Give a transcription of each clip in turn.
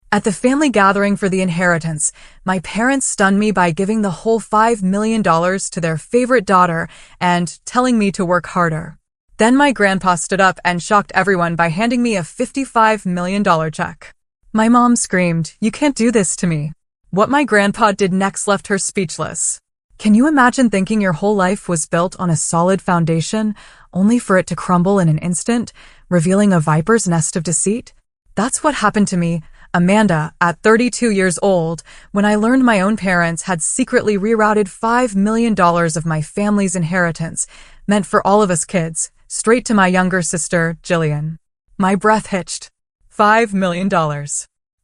At the family gathering for the inheritance, my parents stunned me by giving the whole $5 million to their favorite daughter and telling me to work harder. Then my grandpa stood up and shocked everyone by handing me a $55 million check. My mom screamed, "You can't do this to me." What my grandpa did next left her speechless. Can you imagine thinking your whole life was built on a solid foundation, only for it to crumble in an instant, revealing a viper's nest of deceit? That's what happened to me, Amanda, at 32 years old, when I learned my own parents had secretly rerouted $5 million of my family's inheritance, meant for all of us kids, straight to my younger sister, Jillian. My breath hitched. $5 million.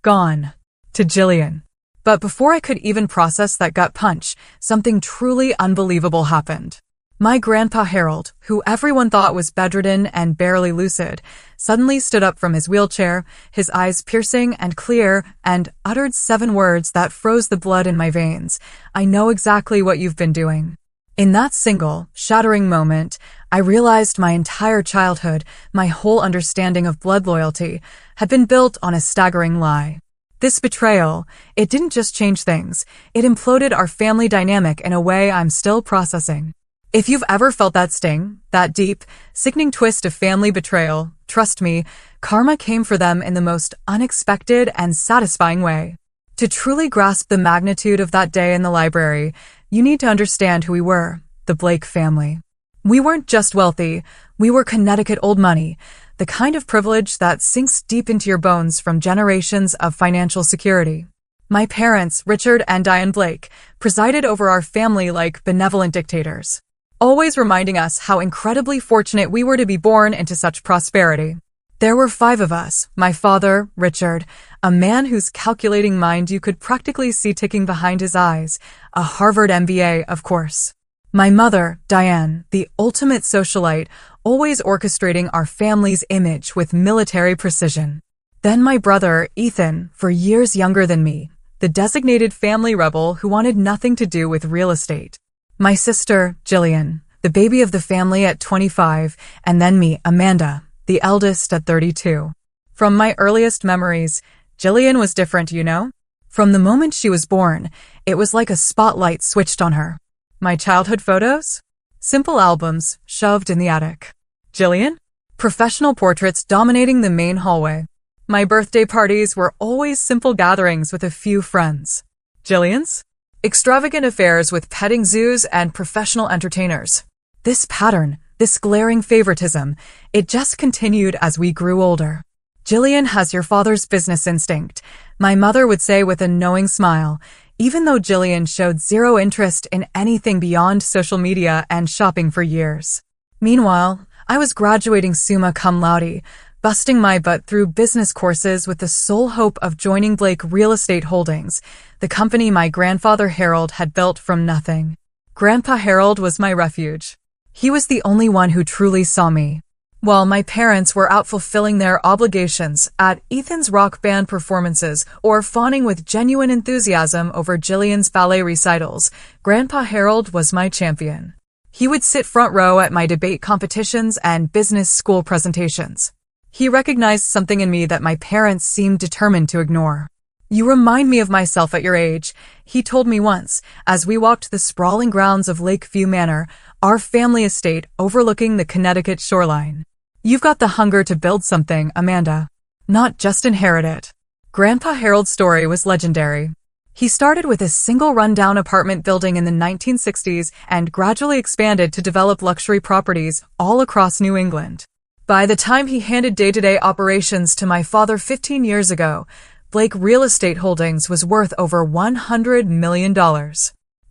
Gone. To Jillian. But before I could even process that gut punch, something truly unbelievable happened. My grandpa Harold, who everyone thought was bedridden and barely lucid, suddenly stood up from his wheelchair, his eyes piercing and clear, and uttered 7 words that froze the blood in my veins. "I know exactly what you've been doing." In that single, shattering moment, I realized my entire childhood, my whole understanding of blood loyalty, had been built on a staggering lie. This betrayal, it didn't just change things, it imploded our family dynamic in a way I'm still processing. If you've ever felt that sting, that deep, sickening twist of family betrayal, trust me, karma came for them in the most unexpected and satisfying way. To truly grasp the magnitude of that day in the library, you need to understand who we were, the Blake family. We weren't just wealthy, we were Connecticut old money, the kind of privilege that sinks deep into your bones from generations of financial security. My parents, Richard and Diane Blake, presided over our family like benevolent dictators, always reminding us how incredibly fortunate we were to be born into such prosperity. There were 5 of us, my father, Richard, a man whose calculating mind you could practically see ticking behind his eyes, a Harvard MBA, of course. My mother, Diane, the ultimate socialite, always orchestrating our family's image with military precision. Then my brother, Ethan, for years younger than me, the designated family rebel who wanted nothing to do with real estate. My sister, Jillian, the baby of the family at 25, and then me, Amanda, the eldest at 32. From my earliest memories, Jillian was different, you know? From the moment she was born, it was like a spotlight switched on her. My childhood photos? Simple albums shoved in the attic. Jillian? Professional portraits dominating the main hallway. My birthday parties were always simple gatherings with a few friends. Jillian's? Extravagant affairs with petting zoos and professional entertainers. This pattern, this glaring favoritism, it just continued as we grew older. Jillian has your father's business instinct, my mother would say with a knowing smile, even though Jillian showed zero interest in anything beyond social media and shopping for years. Meanwhile, I was graduating summa cum laude, busting my butt through business courses with the sole hope of joining Blake Real Estate Holdings, the company my grandfather Harold had built from nothing. Grandpa Harold was my refuge. He was the only one who truly saw me. While my parents were out fulfilling their obligations at Ethan's rock band performances or fawning with genuine enthusiasm over Jillian's ballet recitals, Grandpa Harold was my champion. He would sit front row at my debate competitions and business school presentations. He recognized something in me that my parents seemed determined to ignore. "You remind me of myself at your age," he told me once, as we walked the sprawling grounds of Lakeview Manor, our family estate overlooking the Connecticut shoreline. "You've got the hunger to build something, Amanda. Not just inherit it." Grandpa Harold's story was legendary. He started with a single rundown apartment building in the 1960s and gradually expanded to develop luxury properties all across New England. By the time he handed day-to-day operations to my father 15 years ago, Blake Real Estate Holdings was worth over $100 million.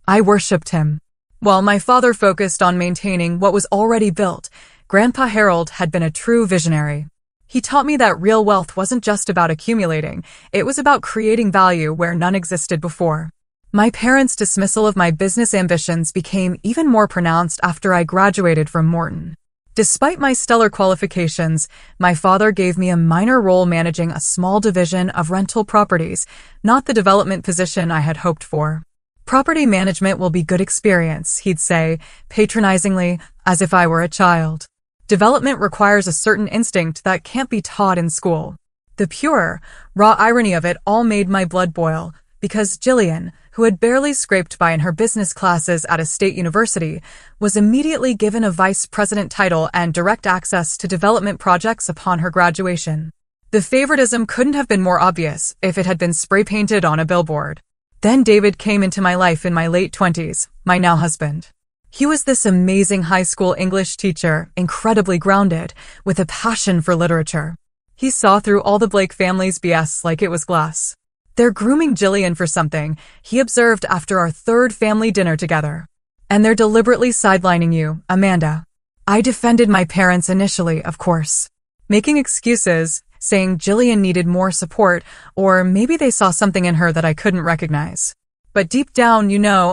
I worshipped him. While my father focused on maintaining what was already built, Grandpa Harold had been a true visionary. He taught me that real wealth wasn't just about accumulating, it was about creating value where none existed before. My parents' dismissal of my business ambitions became even more pronounced after I graduated from Morton. Despite my stellar qualifications, my father gave me a minor role managing a small division of rental properties, not the development position I had hoped for. "Property management will be good experience," he'd say, patronizingly, as if I were a child. "Development requires a certain instinct that can't be taught in school." The The pure, raw irony of it all made my blood boil, because Jillian, who had barely scraped by in her business classes at a state university, was immediately given a vice president title and direct access to development projects upon her graduation. The favoritism couldn't have been more obvious if it had been spray-painted on a billboard. Then David came into my life in my late 20s, my now husband. He was this amazing high school English teacher, incredibly grounded, with a passion for literature. He saw through all the Blake family's BS like it was glass. "They're grooming Jillian for something," he observed after our third family dinner together. "And they're deliberately sidelining you, Amanda." I defended my parents initially, of course, making excuses, saying Jillian needed more support, or maybe they saw something in her that I couldn't recognize. But deep down,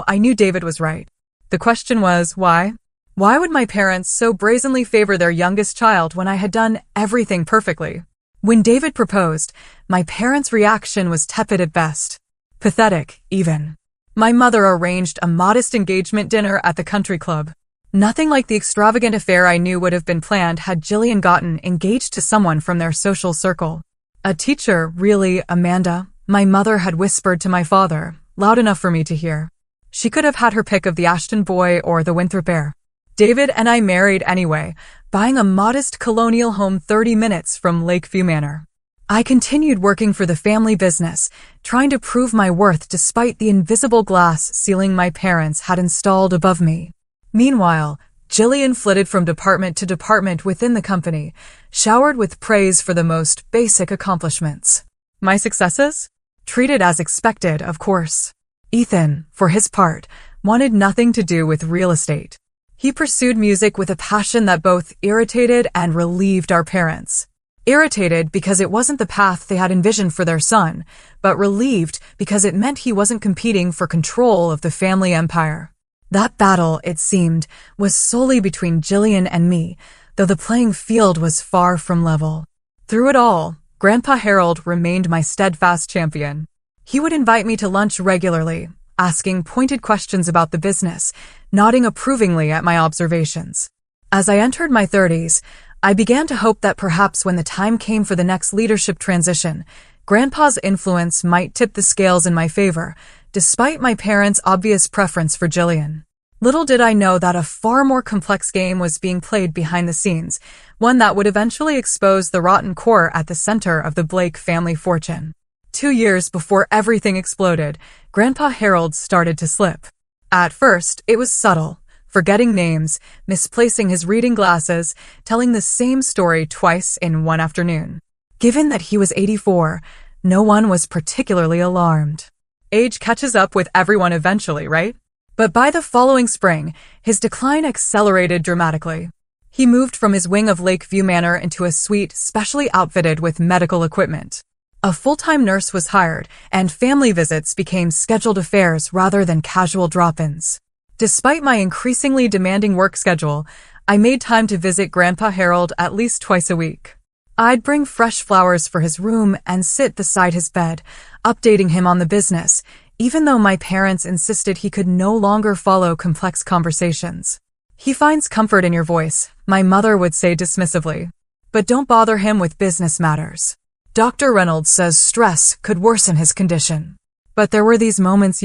I knew David was right. The question was, why? Why would my parents so brazenly favor their youngest child when I had done everything perfectly? When David proposed, my parents' reaction was tepid at best. Pathetic, even. My mother arranged a modest engagement dinner at the country club. Nothing like the extravagant affair I knew would have been planned had Jillian gotten engaged to someone from their social circle. "A teacher, really, Amanda," my mother had whispered to my father, loud enough for me to hear. She could have had her pick of the Ashton boy or the Winthrop heir. David and I married anyway, buying a modest colonial home 30 minutes from Lakeview Manor. I continued working for the family business, trying to prove my worth despite the invisible glass ceiling my parents had installed above me. Meanwhile, Jillian flitted from department to department within the company, showered with praise for the most basic accomplishments. My successes? Treated as expected, of course. Ethan, for his part, wanted nothing to do with real estate. He pursued music with a passion that both irritated and relieved our parents. Irritated because it wasn't the path they had envisioned for their son, but relieved because it meant he wasn't competing for control of the family empire. That battle, it seemed, was solely between Jillian and me, though the playing field was far from level. Through it all, Grandpa Harold remained my steadfast champion. He would invite me to lunch regularly, asking pointed questions about the business, nodding approvingly at my observations. As I entered my 30s, I began to hope that perhaps when the time came for the next leadership transition, Grandpa's influence might tip the scales in my favor, despite my parents' obvious preference for Jillian. Little did I know that a far more complex game was being played behind the scenes, one that would eventually expose the rotten core at the center of the Blake family fortune. 2 years before everything exploded, Grandpa Harold started to slip. At first, it was subtle, forgetting names, misplacing his reading glasses, telling the same story twice in one afternoon. Given that he was 84, no one was particularly alarmed. Age catches up with everyone eventually, right? But by the following spring, his decline accelerated dramatically. He moved from his wing of Lakeview Manor into a suite specially outfitted with medical equipment. A full-time nurse was hired, and family visits became scheduled affairs rather than casual drop-ins. Despite my increasingly demanding work schedule, I made time to visit Grandpa Harold at least twice a week. I'd bring fresh flowers for his room and sit beside his bed, updating him on the business, even though my parents insisted he could no longer follow complex conversations. "He finds comfort in your voice," my mother would say dismissively. "But don't bother him with business matters. Dr. Reynolds says stress could worsen his condition." But there were these moments,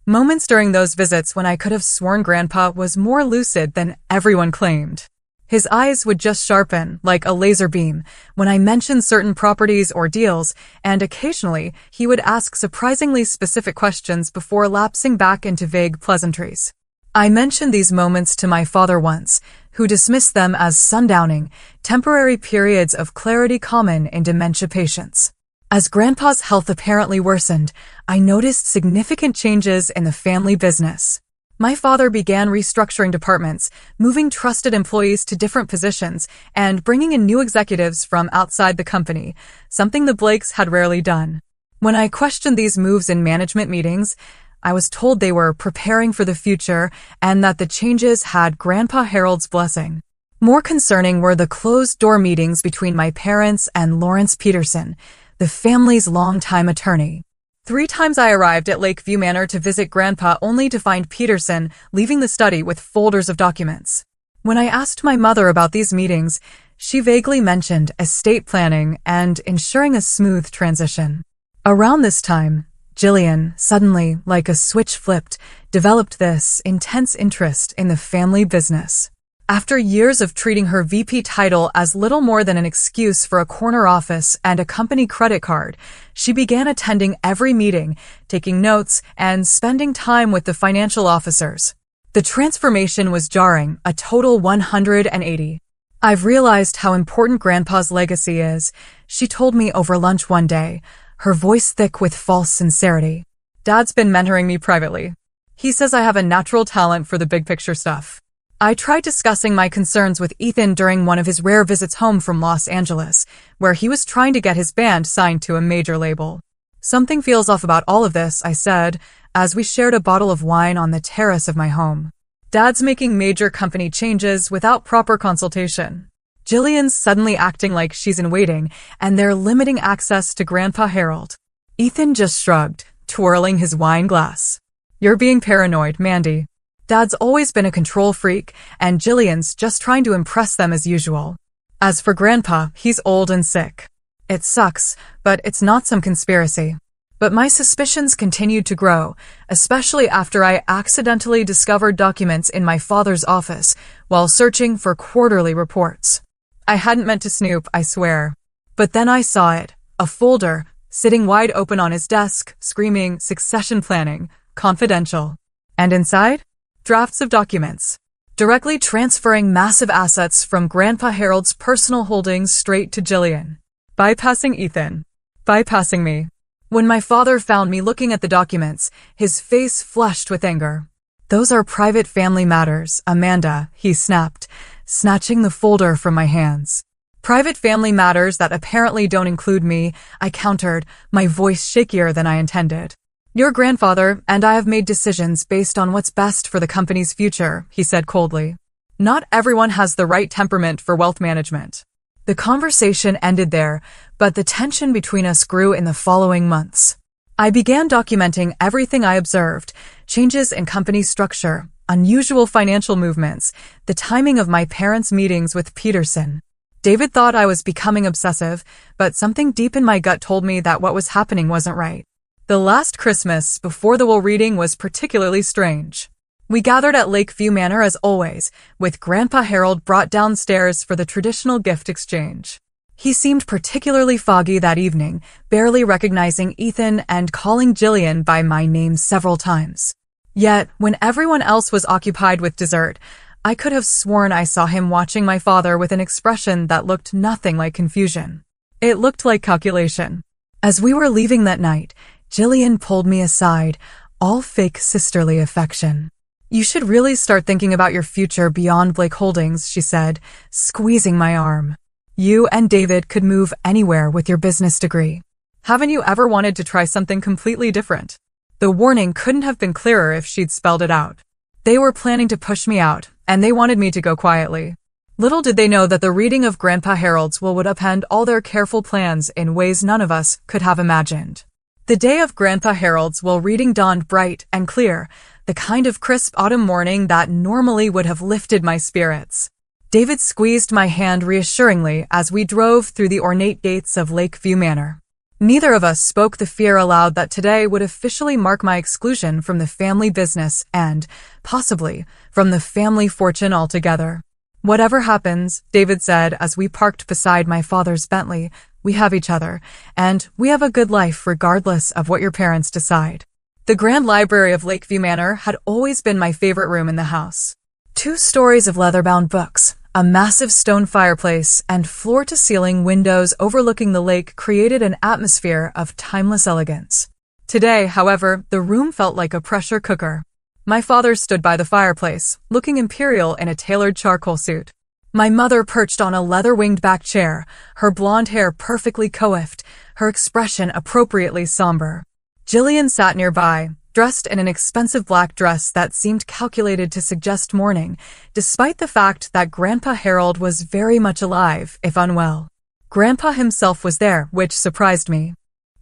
moments during those visits when I could have sworn Grandpa was more lucid than everyone claimed. His eyes would just sharpen, like a laser beam, when I mentioned certain properties or deals, and occasionally he would ask surprisingly specific questions before lapsing back into vague pleasantries. I mentioned these moments to my father once, who dismissed them as sundowning, temporary periods of clarity common in dementia patients. As Grandpa's health apparently worsened, I noticed significant changes in the family business. My father began restructuring departments, moving trusted employees to different positions, and bringing in new executives from outside the company, something the Blakes had rarely done. When I questioned these moves in management meetings, I was told they were preparing for the future and that the changes had Grandpa Harold's blessing. More concerning were the closed-door meetings between my parents and Lawrence Peterson, the family's longtime attorney. 3 times I arrived at Lakeview Manor to visit Grandpa only to find Peterson leaving the study with folders of documents. When I asked my mother about these meetings, She vaguely mentioned estate planning and ensuring a smooth transition. Around this time, Jillian, suddenly, like a switch flipped, developed this intense interest in the family business. After years of treating her VP title as little more than an excuse for a corner office and a company credit card, she began attending every meeting, taking notes, and spending time with the financial officers. The transformation was jarring, a total 180. "I've realized how important Grandpa's legacy is," she told me over lunch one day, her voice thick with false sincerity. "Dad's been mentoring me privately. He says I have a natural talent for the big picture stuff." I tried discussing my concerns with Ethan during one of his rare visits home from Los Angeles, where he was trying to get his band signed to a major label. "Something feels off about all of this," I said, as we shared a bottle of wine on the terrace of my home. "Dad's making major company changes without proper consultation. Jillian's suddenly acting like she's in waiting, and they're limiting access to Grandpa Harold." Ethan just shrugged, twirling his wine glass. "You're being paranoid, Mandy. Dad's always been a control freak, and Jillian's just trying to impress them as usual. As for Grandpa, he's old and sick. It sucks, but it's not some conspiracy." But my suspicions continued to grow, especially after I accidentally discovered documents in my father's office while searching for quarterly reports. I hadn't meant to snoop, I swear. But then I saw it, a folder, sitting wide open on his desk, screaming succession planning, confidential. And inside? Drafts of documents, directly transferring massive assets from Grandpa Harold's personal holdings straight to Jillian. Bypassing Ethan. Bypassing me. When my father found me looking at the documents, his face flushed with anger. "Those are private family matters, Amanda," he snapped, snatching the folder from my hands. "Private family matters that apparently don't include me," I countered, my voice shakier than I intended. "Your grandfather and I have made decisions based on what's best for the company's future," he said coldly. "Not everyone has the right temperament for wealth management." The conversation ended there, but the tension between us grew in the following months. I began documenting everything I observed: changes in company structure, unusual financial movements, the timing of my parents' meetings with Peterson. David thought I was becoming obsessive, but something deep in my gut told me that what was happening wasn't right. The last Christmas before the will reading was particularly strange. We gathered at Lakeview Manor as always, with Grandpa Harold brought downstairs for the traditional gift exchange. He seemed particularly foggy that evening, barely recognizing Ethan and calling Jillian by my name several times. Yet, when everyone else was occupied with dessert, I could have sworn I saw him watching my father with an expression that looked nothing like confusion. It looked like calculation. As we were leaving that night, Jillian pulled me aside, all fake sisterly affection. "You should really start thinking about your future beyond Blake Holdings," she said, squeezing my arm. "You and David could move anywhere with your business degree. Haven't you ever wanted to try something completely different?" The warning couldn't have been clearer if she'd spelled it out. They were planning to push me out, and they wanted me to go quietly. Little did they know that the reading of Grandpa Harold's will would upend all their careful plans in ways none of us could have imagined. The day of Grandpa Harold's will reading dawned bright and clear, the kind of crisp autumn morning that normally would have lifted my spirits. David squeezed my hand reassuringly as we drove through the ornate gates of Lakeview Manor. Neither of us spoke the fear aloud that today would officially mark my exclusion from the family business and, possibly, from the family fortune altogether. "Whatever happens," David said as we parked beside my father's Bentley, "we have each other, and we have a good life regardless of what your parents decide." The Grand Library of Lakeview Manor had always been my favorite room in the house. 2 stories of leather-bound books, a massive stone fireplace, and floor-to-ceiling windows overlooking the lake created an atmosphere of timeless elegance. Today, however, the room felt like a pressure cooker. My father stood by the fireplace, looking imperial in a tailored charcoal suit. My mother perched on a leather-winged back chair, her blonde hair perfectly coiffed, her expression appropriately somber. Jillian sat nearby, dressed in an expensive black dress that seemed calculated to suggest mourning, despite the fact that Grandpa Harold was very much alive, if unwell. Grandpa himself was there, which surprised me.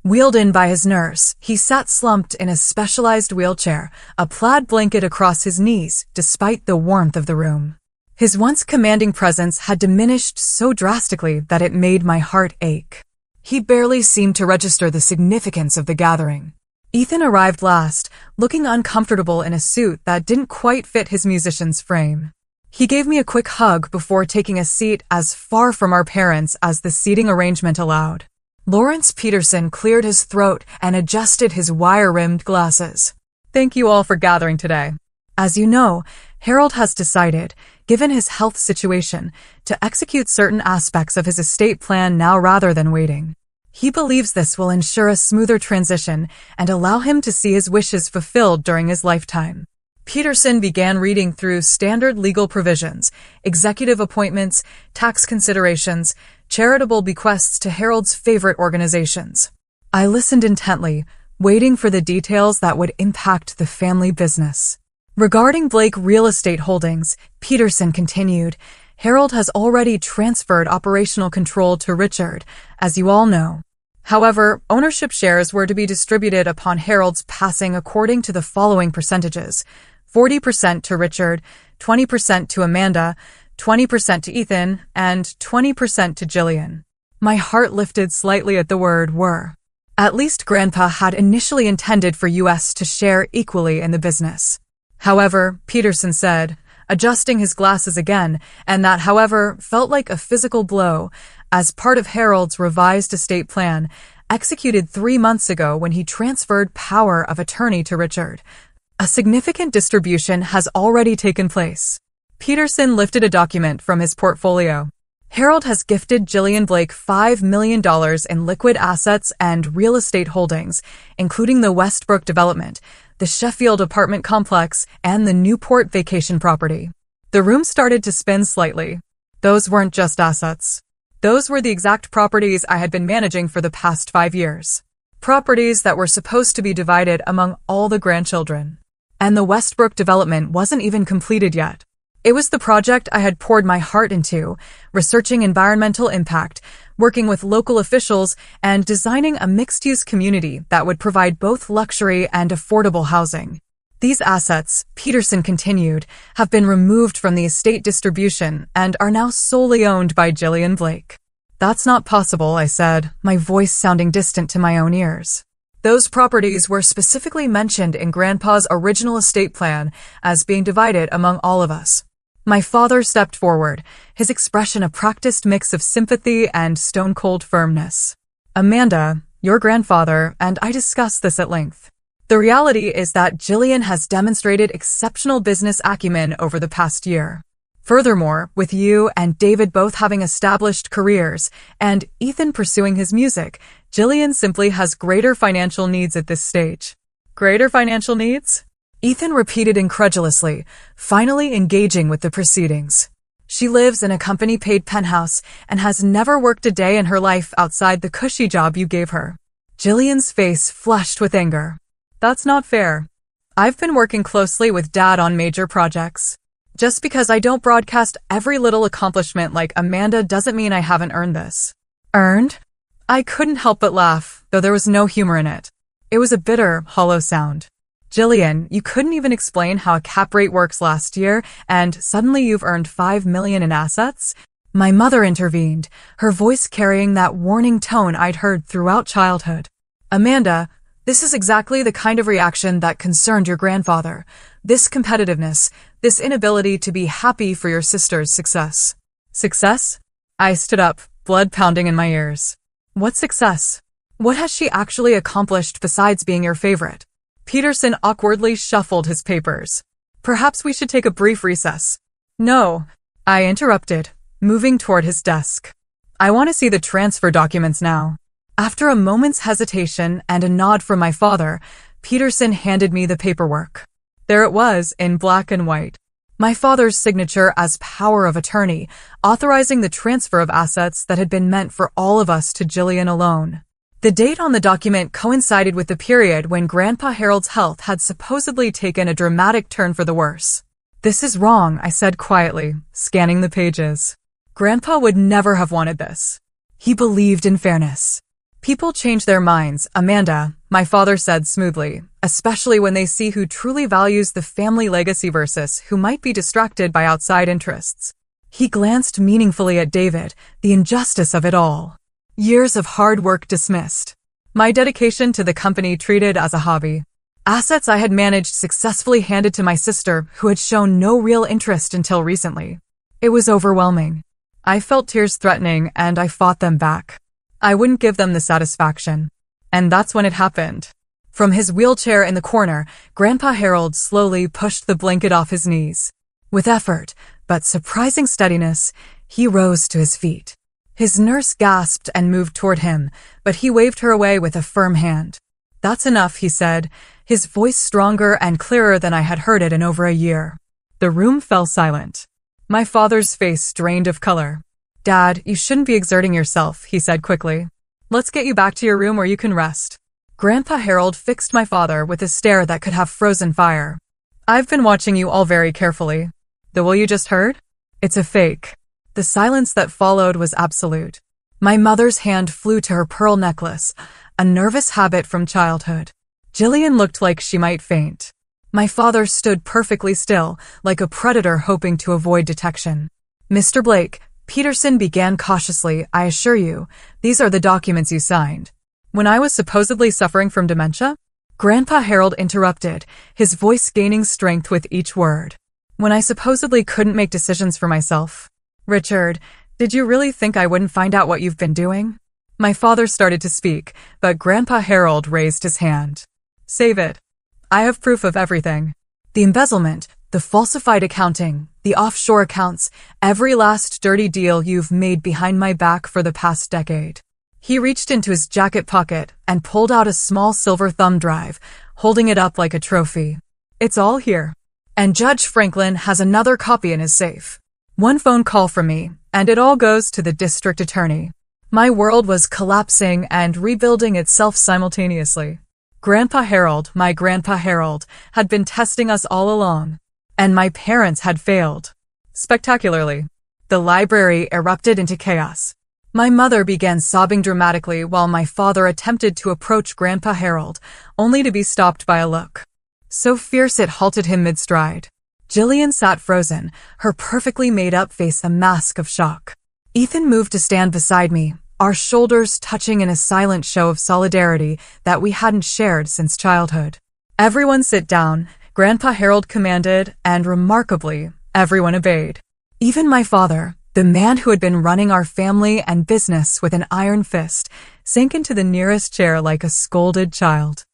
Wheeled in by his nurse, he sat slumped in a specialized wheelchair, a plaid blanket across his knees, despite the warmth of the room. His once commanding presence had diminished so drastically that it made my heart ache. He barely seemed to register the significance of the gathering. Ethan arrived last, looking uncomfortable in a suit that didn't quite fit his musician's frame. He gave me a quick hug before taking a seat as far from our parents as the seating arrangement allowed. Lawrence Peterson cleared his throat and adjusted his wire-rimmed glasses. Thank you all for gathering today. As you know, Harold has decided, given his health situation, to execute certain aspects of his estate plan now rather than waiting. He believes this will ensure a smoother transition and allow him to see his wishes fulfilled during his lifetime. Peterson began reading through standard legal provisions, executive appointments, tax considerations, charitable bequests to Harold's favorite organizations. I listened intently, waiting for the details that would impact the family business. Regarding Blake Real Estate Holdings, Peterson continued, Harold has already transferred operational control to Richard, as you all know. However, ownership shares were to be distributed upon Harold's passing according to the following percentages: 40% to Richard, 20% to Amanda, 20% to Ethan, and 20% to Jillian. My heart lifted slightly at the word were. At least Grandpa had initially intended for US to share equally in the business. However, Peterson said, adjusting his glasses again, and that, however, felt like a physical blow, as part of Harold's revised estate plan, executed 3 months ago when he transferred power of attorney to Richard. A significant distribution has already taken place. Peterson lifted a document from his portfolio. Harold has gifted Jillian Blake $5 million in liquid assets and real estate holdings, including the Westbrook development, the Sheffield apartment complex, and the Newport vacation property. The room started to spin slightly. Those weren't just assets. Those were the exact properties I had been managing for the past 5 years. Properties that were supposed to be divided among all the grandchildren. And the Westbrook development wasn't even completed yet. It was the project I had poured my heart into, researching environmental impact, working with local officials, and designing a mixed-use community that would provide both luxury and affordable housing. These assets, Peterson continued, have been removed from the estate distribution and are now solely owned by Jillian Blake. That's not possible, I said, my voice sounding distant to my own ears. Those properties were specifically mentioned in Grandpa's original estate plan as being divided among all of us. My father stepped forward, his expression a practiced mix of sympathy and stone-cold firmness. Amanda, your grandfather, and I discussed this at length. The reality is that Jillian has demonstrated exceptional business acumen over the past year. Furthermore, with you and David both having established careers, and Ethan pursuing his music, Jillian simply has greater financial needs at this stage. Greater financial needs? Ethan repeated incredulously, finally engaging with the proceedings. She lives in a company-paid penthouse and has never worked a day in her life outside the cushy job you gave her. Jillian's face flushed with anger. That's not fair. I've been working closely with Dad on major projects. Just because I don't broadcast every little accomplishment like Amanda doesn't mean I haven't earned this. Earned? I couldn't help but laugh, though there was no humor in it. It was a bitter, hollow sound. Jillian, you couldn't even explain how a cap rate works last year, and suddenly you've earned $5 million in assets? My mother intervened, her voice carrying that warning tone I'd heard throughout childhood. Amanda, this is exactly the kind of reaction that concerned your grandfather. This competitiveness, this inability to be happy for your sister's success. Success? I stood up, blood pounding in my ears. What success? What has she actually accomplished besides being your favorite? Peterson awkwardly shuffled his papers. Perhaps we should take a brief recess. No, I interrupted, moving toward his desk. I want to see the transfer documents now. After a moment's hesitation and a nod from my father, Peterson handed me the paperwork. There it was, in black and white. My father's signature as power of attorney, authorizing the transfer of assets that had been meant for all of us to Jillian alone. The date on the document coincided with the period when Grandpa Harold's health had supposedly taken a dramatic turn for the worse. This is wrong, I said quietly, scanning the pages. Grandpa would never have wanted this. He believed in fairness. People change their minds, Amanda. my father said smoothly, especially when they see who truly values the family legacy versus who might be distracted by outside interests. He glanced meaningfully at David, the injustice of it all. Years of hard work dismissed. My dedication to the company treated as a hobby. Assets I had managed successfully handed to my sister, who had shown no real interest until recently. It was overwhelming. I felt tears threatening, and I fought them back. I wouldn't give them the satisfaction. And that's when it happened. From his wheelchair in the corner, Grandpa Harold slowly pushed the blanket off his knees. With effort, but surprising steadiness, he rose to his feet. His nurse gasped and moved toward him, but he waved her away with a firm hand. "That's enough," he said, his voice stronger and clearer than I had heard it in over a year. The room fell silent. My father's face drained of color. "Dad, you shouldn't be exerting yourself," he said quickly. "Let's get you back to your room where you can rest." Grandpa Harold fixed my father with a stare that could have frozen fire. "I've been watching you all very carefully. The will you just heard? It's a fake." The silence that followed was absolute. My mother's hand flew to her pearl necklace, a nervous habit from childhood. Jillian looked like she might faint. My father stood perfectly still, like a predator hoping to avoid detection. "Mr. Blake," Peterson began cautiously, "I assure you, these are the documents you signed." "When I was supposedly suffering from dementia?" Grandpa Harold interrupted, his voice gaining strength with each word. "When I supposedly couldn't make decisions for myself." "Richard, did you really think I wouldn't find out what you've been doing?" My father started to speak, but Grandpa Harold raised his hand. "Save it. I have proof of everything. The embezzlement, the falsified accounting, the offshore accounts, every last dirty deal you've made behind my back for the past decade." He reached into his jacket pocket and pulled out a small silver thumb drive, holding it up like a trophy. "It's all here. And Judge Franklin has another copy in his safe. One phone call from me, and it all goes to the district attorney." My world was collapsing and rebuilding itself simultaneously. My Grandpa Harold, had been testing us all along. And my parents had failed. Spectacularly. The library erupted into chaos. My mother began sobbing dramatically while my father attempted to approach Grandpa Harold, only to be stopped by a look so fierce it halted him mid-stride. Jillian sat frozen, her perfectly made-up face a mask of shock. Ethan moved to stand beside me, our shoulders touching in a silent show of solidarity that we hadn't shared since childhood. "Everyone sit down," Grandpa Harold commanded, and remarkably, everyone obeyed. Even my father, the man who had been running our family and business with an iron fist, sank into the nearest chair like a scolded child.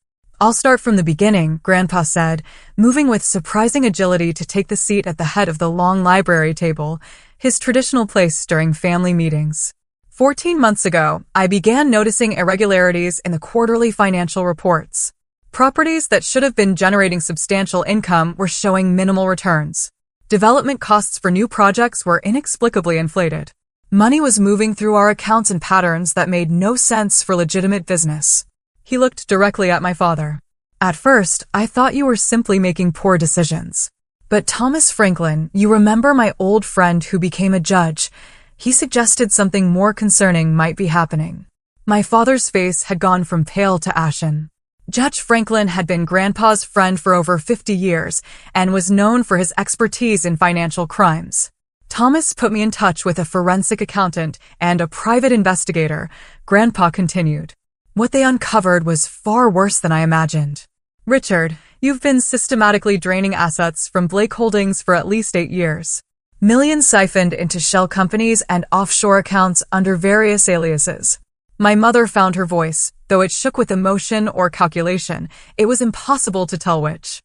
"I'll start from the beginning," Grandpa said, moving with surprising agility to take the seat at the head of the long library table, his traditional place during family meetings. 14 months ago, I began noticing irregularities in the quarterly financial reports. Properties that should have been generating substantial income were showing minimal returns. Development costs for new projects were inexplicably inflated. Money was moving through our accounts in patterns that made no sense for legitimate business. He looked directly at my father. "At first, I thought you were simply making poor decisions. But Thomas Franklin, you remember my old friend who became a judge, he suggested something more concerning might be happening." My father's face had gone from pale to ashen. Judge Franklin had been Grandpa's friend for over 50 years and was known for his expertise in financial crimes. "Thomas put me in touch with a forensic accountant and a private investigator," Grandpa continued. "What they uncovered was far worse than I imagined. Richard, you've been systematically draining assets from Blake Holdings for at least 8 years. Millions siphoned into shell companies and offshore accounts under various aliases." My mother found her voice, though it shook with emotion or calculation. It was impossible to tell which.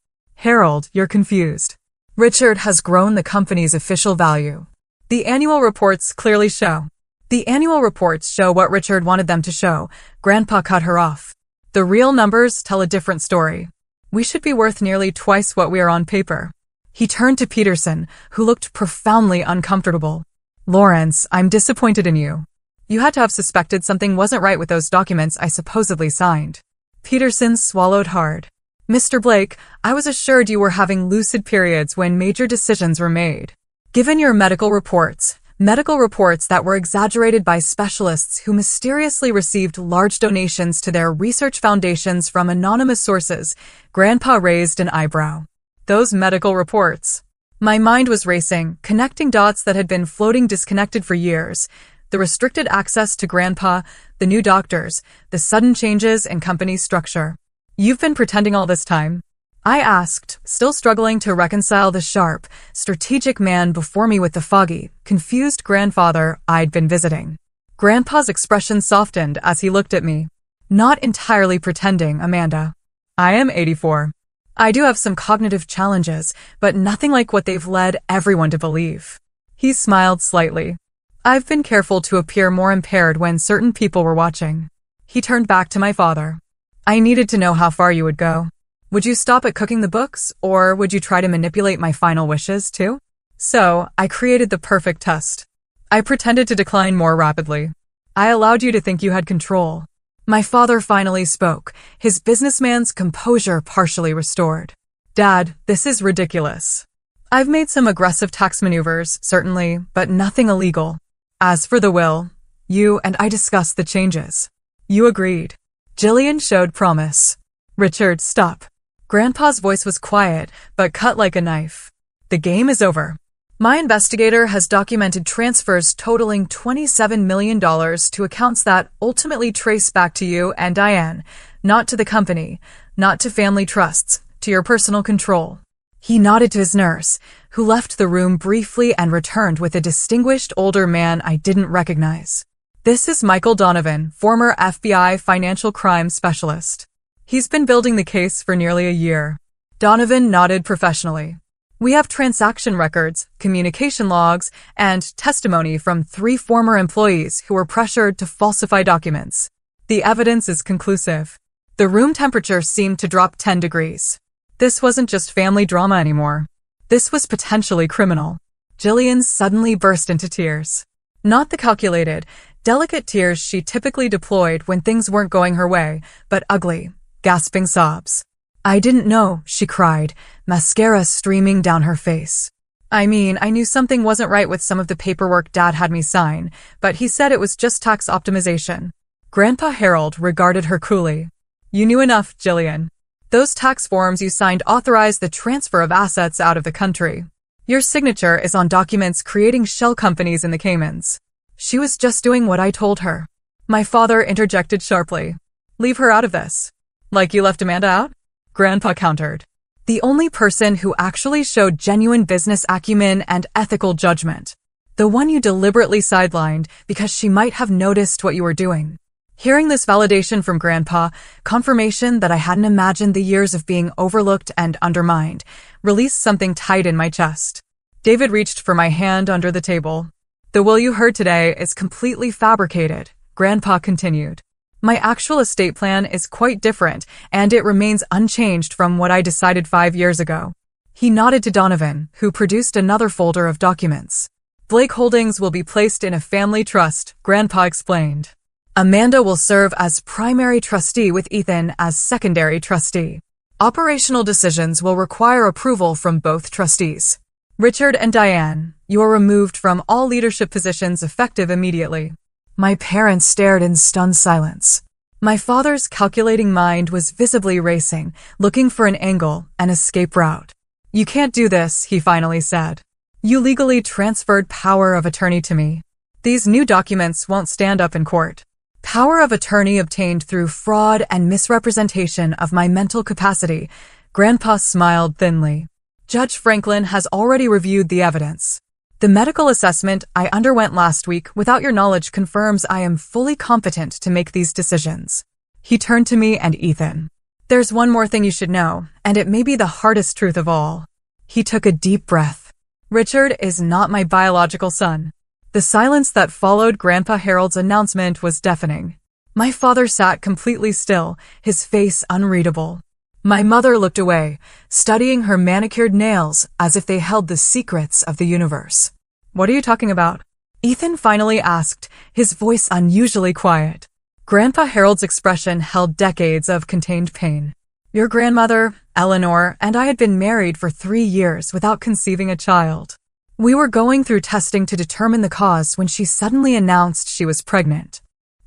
"Harold, you're confused. Richard has grown the company's official value. The annual reports clearly show." "The annual reports show what Richard wanted them to show," Grandpa cut her off. "The real numbers tell a different story. We should be worth nearly twice what we are on paper." He turned to Peterson, who looked profoundly uncomfortable. "Lawrence, I'm disappointed in you. You had to have suspected something wasn't right with those documents I supposedly signed." Peterson swallowed hard. "Mr. Blake, I was assured you were having lucid periods when major decisions were made. Given your medical reports, medical reports that were exaggerated by specialists who mysteriously received large donations to their research foundations from anonymous sources. Grandpa raised an eyebrow. Those medical reports. My mind was racing, connecting dots that had been floating disconnected for years. The restricted access to Grandpa, the new doctors, the sudden changes in company structure. You've been pretending all this time? I asked, still struggling to reconcile the sharp, strategic man before me with the foggy, confused grandfather I'd been visiting. Grandpa's expression softened as he looked at me. Not entirely pretending, Amanda. I am 84. I do have some cognitive challenges, but nothing like what they've led everyone to believe. He smiled slightly. I've been careful to appear more impaired when certain people were watching. He turned back to my father. I needed to know how far you would go. Would you stop at cooking the books, or would you try to manipulate my final wishes, too? So, I created the perfect test. I pretended to decline more rapidly. I allowed you to think you had control. My father finally spoke, his businessman's composure partially restored. Dad, this is ridiculous. I've made some aggressive tax maneuvers, certainly, but nothing illegal. As for the will, you and I discussed the changes. You agreed. Jillian showed promise. Richard, stop. Grandpa's voice was quiet, but cut like a knife. The game is over. My investigator has documented transfers totaling $27 million to accounts that ultimately trace back to you and Diane, not to the company, not to family trusts, to your personal control. He nodded to his nurse, who left the room briefly and returned with a distinguished older man I didn't recognize. This is Michael Donovan, former FBI financial crime specialist. He's been building the case for nearly a year. Donovan nodded professionally. We have transaction records, communication logs, and testimony from 3 former employees who were pressured to falsify documents. The evidence is conclusive. The room temperature seemed to drop 10 degrees. This wasn't just family drama anymore. This was potentially criminal. Jillian suddenly burst into tears. Not the calculated, delicate tears she typically deployed when things weren't going her way, but ugly, gasping sobs. I didn't know, she cried, mascara streaming down her face. I mean, I knew something wasn't right with some of the paperwork Dad had me sign, but he said it was just tax optimization. Grandpa Harold regarded her coolly. You knew enough, Jillian. Those tax forms you signed authorized the transfer of assets out of the country. Your signature is on documents creating shell companies in the Caymans. She was just doing what I told her. My father interjected sharply. Leave her out of this. Like you left Amanda out? Grandpa countered. The only person who actually showed genuine business acumen and ethical judgment. The one you deliberately sidelined because she might have noticed what you were doing. Hearing this validation from Grandpa, confirmation that I hadn't imagined the years of being overlooked and undermined, released something tight in my chest. David reached for my hand under the table. The will you heard today is completely fabricated, Grandpa continued. My actual estate plan is quite different, and it remains unchanged from what I decided 5 years ago. He nodded to Donovan, who produced another folder of documents. Blake Holdings will be placed in a family trust, Grandpa explained. Amanda will serve as primary trustee with Ethan as secondary trustee. Operational decisions will require approval from both trustees. Richard and Diane, you are removed from all leadership positions effective immediately. My parents stared in stunned silence. My father's calculating mind was visibly racing, looking for an angle, an escape route. You can't do this, he finally said. You legally transferred power of attorney to me. These new documents won't stand up in court. Power of attorney obtained through fraud and misrepresentation of my mental capacity. Grandpa smiled thinly. Judge Franklin has already reviewed the evidence. The medical assessment I underwent last week without your knowledge confirms I am fully competent to make these decisions. He turned to me and Ethan. There's one more thing you should know, and it may be the hardest truth of all. He took a deep breath. Richard is not my biological son. The silence that followed Grandpa Harold's announcement was deafening. My father sat completely still, his face unreadable. My mother looked away, studying her manicured nails as if they held the secrets of the universe. What are you talking about? Ethan finally asked, his voice unusually quiet. Grandpa Harold's expression held decades of contained pain. Your grandmother, Eleanor, and I had been married for 3 years without conceiving a child. We were going through testing to determine the cause when she suddenly announced she was pregnant.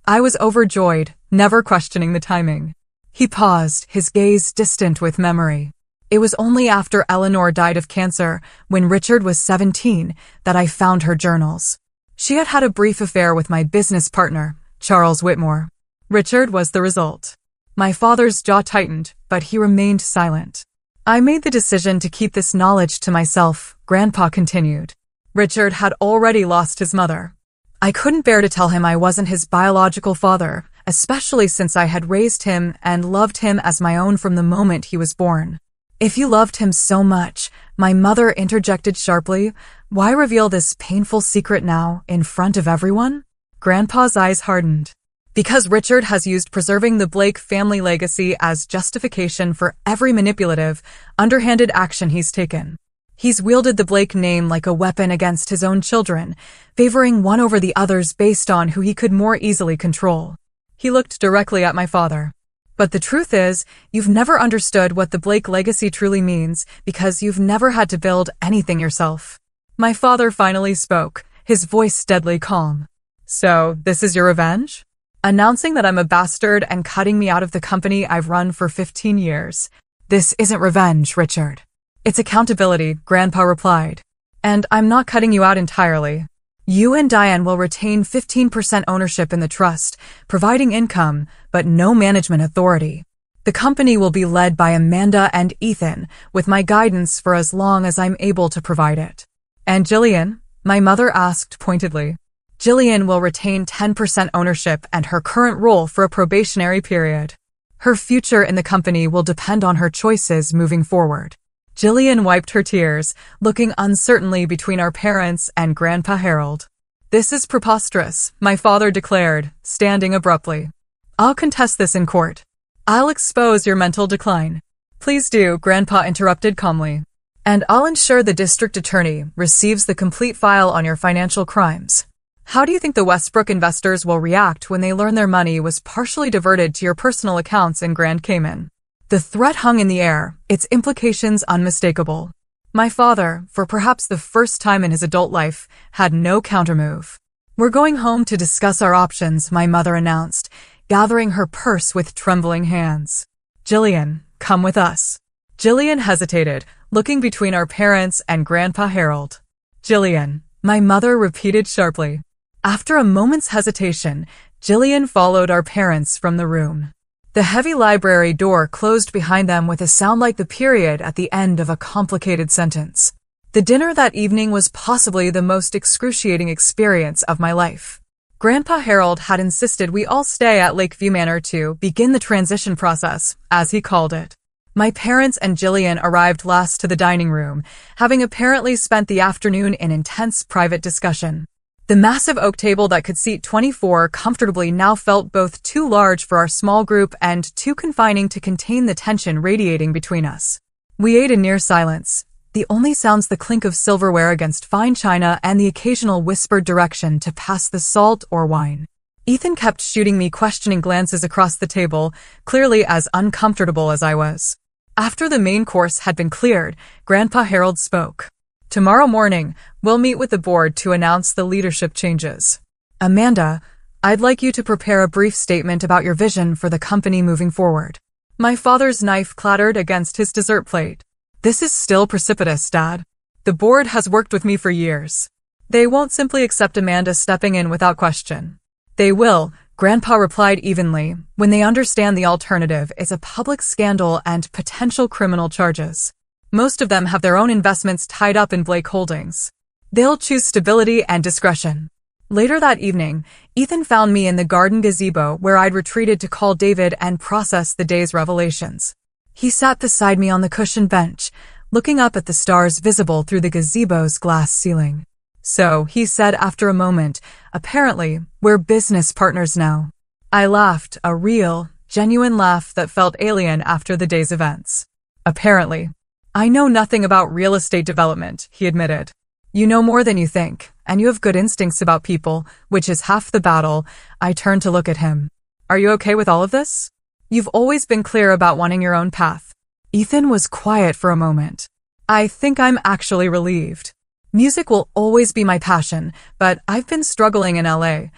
I was overjoyed, never questioning the timing. He paused, his gaze distant with memory. It was only after Eleanor died of cancer, when Richard was 17, that I found her journals. She had had a brief affair with my business partner, Charles Whitmore. Richard was the result. My father's jaw tightened, but he remained silent. I made the decision to keep this knowledge to myself, Grandpa continued. Richard had already lost his mother. I couldn't bear to tell him I wasn't his biological father, especially since I had raised him and loved him as my own from the moment he was born. If you loved him so much, my mother interjected sharply, why reveal this painful secret now, in front of everyone? Grandpa's eyes hardened. Because Richard has used preserving the Blake family legacy as justification for every manipulative, underhanded action he's taken. He's wielded the Blake name like a weapon against his own children, favoring one over the others based on who he could more easily control. He looked directly at my father. But the truth is, you've never understood what the Blake legacy truly means because you've never had to build anything yourself. My father finally spoke, his voice deadly calm. So, this is your revenge? Announcing that I'm a bastard and cutting me out of the company I've run for 15 years. This isn't revenge, Richard. It's accountability, Grandpa replied. And I'm not cutting you out entirely. You and Diane will retain 15% ownership in the trust, providing income, but no management authority. The company will be led by Amanda and Ethan, with my guidance for as long as I'm able to provide it. And Jillian? My mother asked pointedly. Jillian will retain 10% ownership and her current role for a probationary period. Her future in the company will depend on her choices moving forward. Jillian wiped her tears, looking uncertainly between our parents and Grandpa Harold. This is preposterous, my father declared, standing abruptly. I'll contest this in court. I'll expose your mental decline. Please do, Grandpa interrupted calmly. And I'll ensure the district attorney receives the complete file on your financial crimes. How do you think the Westbrook investors will react when they learn their money was partially diverted to your personal accounts in Grand Cayman? The threat hung in the air, its implications unmistakable. My father, for perhaps the first time in his adult life, had no countermove. We're going home to discuss our options, my mother announced, gathering her purse with trembling hands. Jillian, come with us. Jillian hesitated, looking between our parents and Grandpa Harold. Jillian, my mother repeated sharply. After a moment's hesitation, Jillian followed our parents from the room. The heavy library door closed behind them with a sound like the period at the end of a complicated sentence. The dinner that evening was possibly the most excruciating experience of my life. Grandpa Harold had insisted we all stay at Lakeview Manor to begin the transition process, as he called it. My parents and Jillian arrived last to the dining room, having apparently spent the afternoon in intense private discussion. The massive oak table that could seat 24 comfortably now felt both too large for our small group and too confining to contain the tension radiating between us. We ate in near silence, the only sounds the clink of silverware against fine china and the occasional whispered direction to pass the salt or wine. Ethan kept shooting me questioning glances across the table, clearly as uncomfortable as I was. After the main course had been cleared, Grandpa Harold spoke. Tomorrow morning, we'll meet with the board to announce the leadership changes. Amanda, I'd like you to prepare a brief statement about your vision for the company moving forward. My father's knife clattered against his dessert plate. This is still precipitous, Dad. The board has worked with me for years. They won't simply accept Amanda stepping in without question. They will, Grandpa replied evenly, when they understand the alternative is a public scandal and potential criminal charges. Most of them have their own investments tied up in Blake Holdings. They'll choose stability and discretion. Later that evening, Ethan found me in the garden gazebo where I'd retreated to call David and process the day's revelations. He sat beside me on the cushioned bench, looking up at the stars visible through the gazebo's glass ceiling. So, he said after a moment, apparently, we're business partners now. I laughed, a real, genuine laugh that felt alien after the day's events. Apparently. I know nothing about real estate development, he admitted. You know more than you think, and you have good instincts about people, which is half the battle. I turned to look at him. Are you okay with all of this? You've always been clear about wanting your own path. Ethan was quiet for a moment. I think I'm actually relieved. Music will always be my passion, but I've been struggling in LA.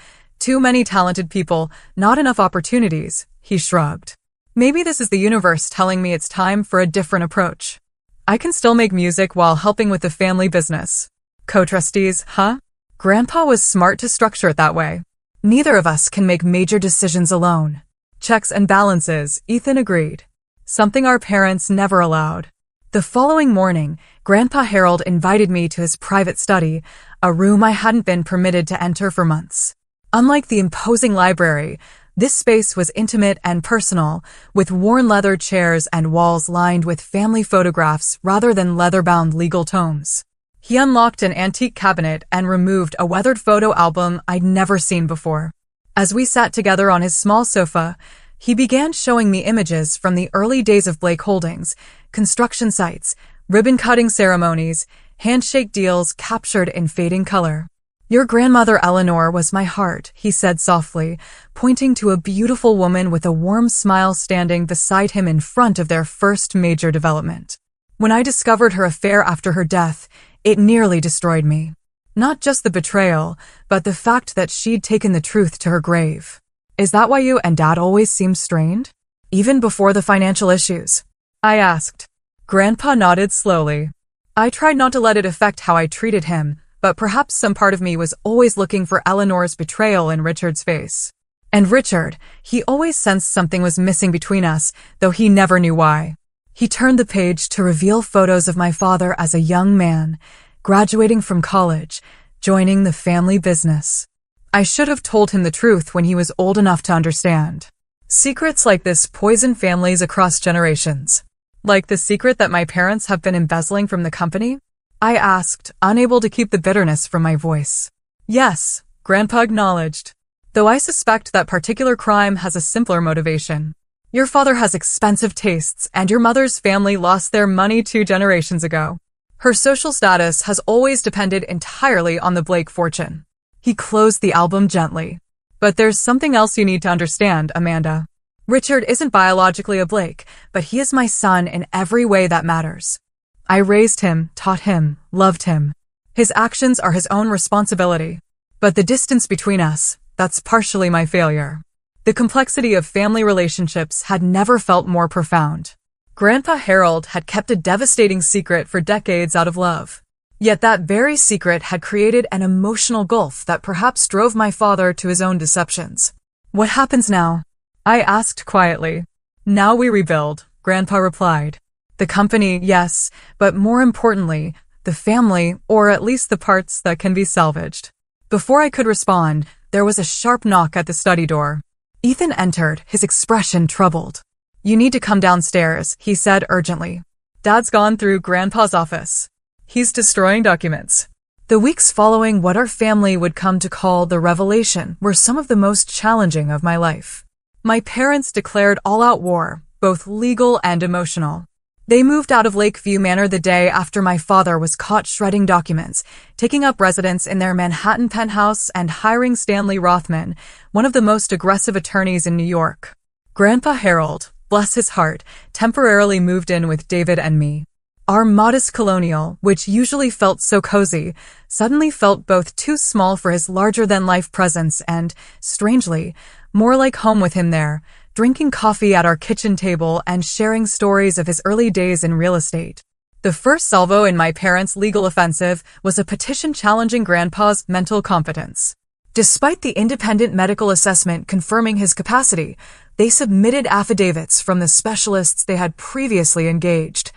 Too many talented people, not enough opportunities, he shrugged. Maybe this is the universe telling me it's time for a different approach. I can still make music while helping with the family business. Co-trustees, huh? Grandpa was smart to structure it that way. Neither of us can make major decisions alone. Checks and balances, Ethan agreed. Something our parents never allowed. The following morning, Grandpa Harold invited me to his private study, a room I hadn't been permitted to enter for months. Unlike the imposing library, this space was intimate and personal, with worn leather chairs and walls lined with family photographs rather than leather-bound legal tomes. He unlocked an antique cabinet and removed a weathered photo album I'd never seen before. As we sat together on his small sofa, he began showing me images from the early days of Blake Holdings, construction sites, ribbon-cutting ceremonies, handshake deals captured in fading color. Your grandmother Eleanor was my heart, he said softly, pointing to a beautiful woman with a warm smile standing beside him in front of their first major development. When I discovered her affair after her death, it nearly destroyed me. Not just the betrayal, but the fact that she'd taken the truth to her grave. Is that why you and Dad always seemed strained? Even before the financial issues? I asked. Grandpa nodded slowly. I tried not to let it affect how I treated him, but perhaps some part of me was always looking for Eleanor's betrayal in Richard's face. And Richard, he always sensed something was missing between us, though he never knew why. He turned the page to reveal photos of my father as a young man, graduating from college, joining the family business. I should have told him the truth when he was old enough to understand. Secrets like this poison families across generations. Like the secret that my parents have been embezzling from the company? I asked, unable to keep the bitterness from my voice. Yes, Grandpa acknowledged. Though I suspect that particular crime has a simpler motivation. Your father has expensive tastes, and your mother's family lost their money 2 generations ago. Her social status has always depended entirely on the Blake fortune. He closed the album gently. But there's something else you need to understand, Amanda. Richard isn't biologically a Blake, but he is my son in every way that matters. I raised him, taught him, loved him. His actions are his own responsibility. But the distance between us, that's partially my failure. The complexity of family relationships had never felt more profound. Grandpa Harold had kept a devastating secret for decades out of love. Yet that very secret had created an emotional gulf that perhaps drove my father to his own deceptions. What happens now? I asked quietly. Now we rebuild, Grandpa replied. The company, yes, but more importantly, the family, or at least the parts that can be salvaged. Before I could respond, there was a sharp knock at the study door. Ethan entered, his expression troubled. You need to come downstairs, he said urgently. Dad's gone through Grandpa's office. He's destroying documents. The weeks following what our family would come to call the revelation were some of the most challenging of my life. My parents declared all-out war, both legal and emotional. They moved out of Lakeview Manor the day after my father was caught shredding documents, taking up residence in their Manhattan penthouse and hiring Stanley Rothman, one of the most aggressive attorneys in New York. Grandpa Harold, bless his heart, temporarily moved in with David and me. Our modest colonial, which usually felt so cozy, suddenly felt both too small for his larger-than-life presence and, strangely, more like home with him there, drinking coffee at our kitchen table and sharing stories of his early days in real estate. The first salvo in my parents' legal offensive was a petition challenging Grandpa's mental competence. Despite the independent medical assessment confirming his capacity, they submitted affidavits from the specialists they had previously engaged,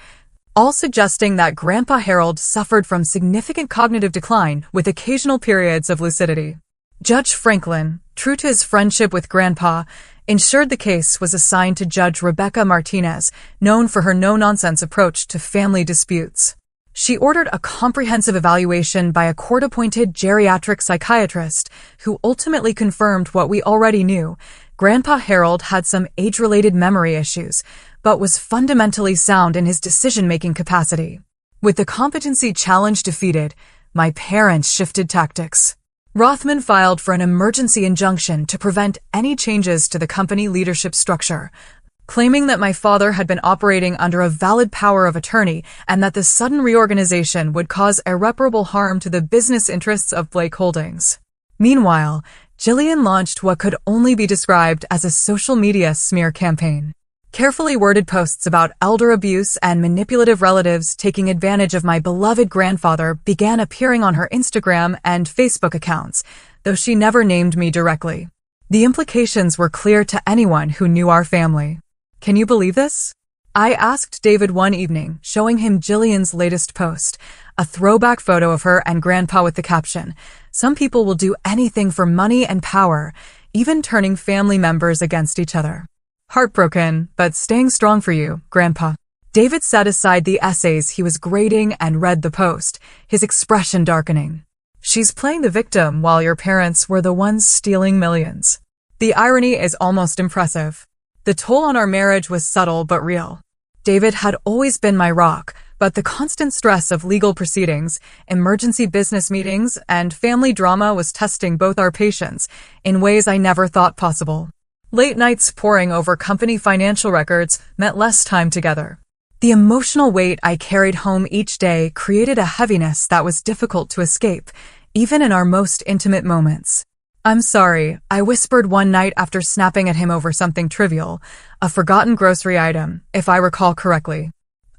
all suggesting that Grandpa Harold suffered from significant cognitive decline with occasional periods of lucidity. Judge Franklin, true to his friendship with Grandpa, ensured the case was assigned to Judge Rebecca Martinez, known for her no-nonsense approach to family disputes. She ordered a comprehensive evaluation by a court-appointed geriatric psychiatrist who ultimately confirmed what we already knew. Grandpa Harold had some age-related memory issues, but was fundamentally sound in his decision-making capacity. With the competency challenge defeated, my parents shifted tactics. Rothman filed for an emergency injunction to prevent any changes to the company leadership structure, claiming that my father had been operating under a valid power of attorney and that the sudden reorganization would cause irreparable harm to the business interests of Blake Holdings. Meanwhile, Jillian launched what could only be described as a social media smear campaign. Carefully worded posts about elder abuse and manipulative relatives taking advantage of my beloved grandfather began appearing on her Instagram and Facebook accounts, though she never named me directly. The implications were clear to anyone who knew our family. Can you believe this? I asked David one evening, showing him Jillian's latest post, a throwback photo of her and Grandpa with the caption, "Some people will do anything for money and power, even turning family members against each other. Heartbroken, but staying strong for you, Grandpa." David set aside the essays he was grading and read the post, his expression darkening. "She's playing the victim while your parents were the ones stealing millions." The irony is almost impressive. The toll on our marriage was subtle but real. David had always been my rock, but the constant stress of legal proceedings, emergency business meetings, and family drama was testing both our patience in ways I never thought possible. Late nights poring over company financial records meant less time together. The emotional weight I carried home each day created a heaviness that was difficult to escape, even in our most intimate moments. "I'm sorry," I whispered one night after snapping at him over something trivial, a forgotten grocery item, if I recall correctly.